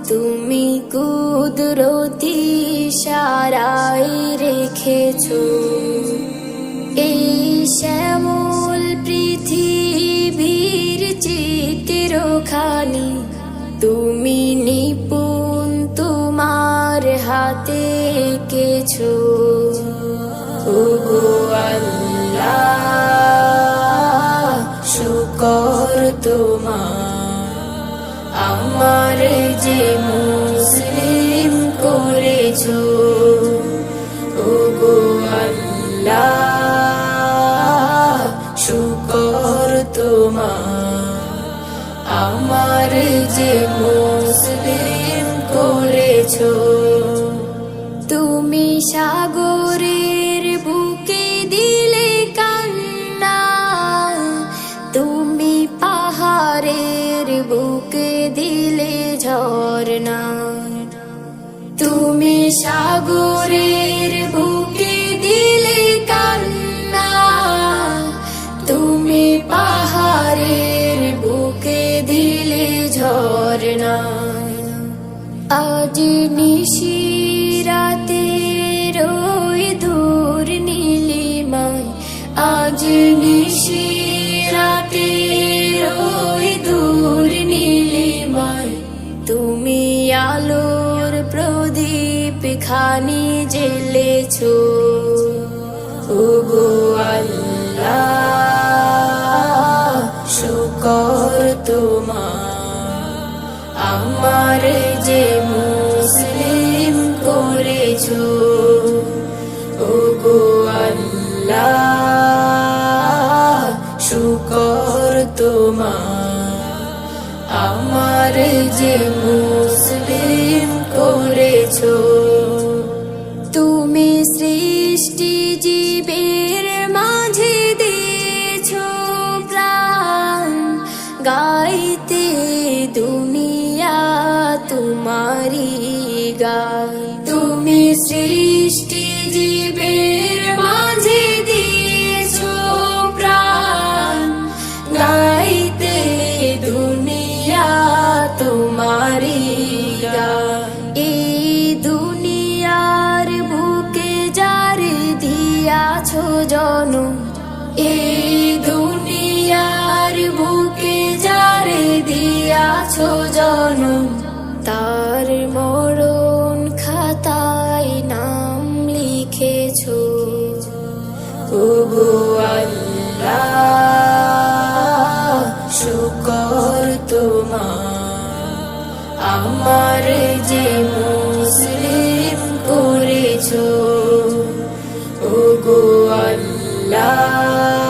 তুমি কুদরতি ইশারায় রেখেছো এই শ্যামল পৃথিবীর চিত্রখানি। তুমি নিপুণ তোমার হাতে এঁকেছো। ওগো আল্লাহ, শুকর তোমার, আমার যে মুসলিম করেছো। ওগো আল্লাহ, শুকর তোমার, আমার যে মুসলিম করেছো। তুমি সাগরের বুকে দিলে কান্না, তুমি পাহাড়ের বুকে দিলে ঝরনা। তুমি সাগরের বুকে দিলে কান্না, তুমি পাহাড়ের বুকে দিলে ঝরনা। আজ নিশিরাতে রই দূর নীলিমায়, আজ নিশিরাতে রই দূর নীলিমায়, তুমি আলোর প্রদীপ খানি জ্বেলেছো। ওগো আল্লাহ, শুকর তোমার, আমার যে মুসলিম করেছো। ওগো আল্লাহ, শুকর তোমার, আমার যে মুসলিম করেছো। তুমি সৃষ্টি জীবের মাঝে দিয়েছো প্রাণ, গাইতে দুনিয়া তোমারি গান। তুমি সৃষ্টি জীবের মাঝে দিয়েছো প্রাণ, গাইতে দুনিয়া তোমারি গান। এই দুনিয়ার বুকে যারে দিয়াছো জনম, এই দুনিয়ার বুকে যারে দিয়াছো জনম, তার মরণ খাতায় নাম লিখেছো। ওগো আল্লাহ, শুকর তোমার, আমার যে মুসলিম করেছো। ওগো আল্লাহ,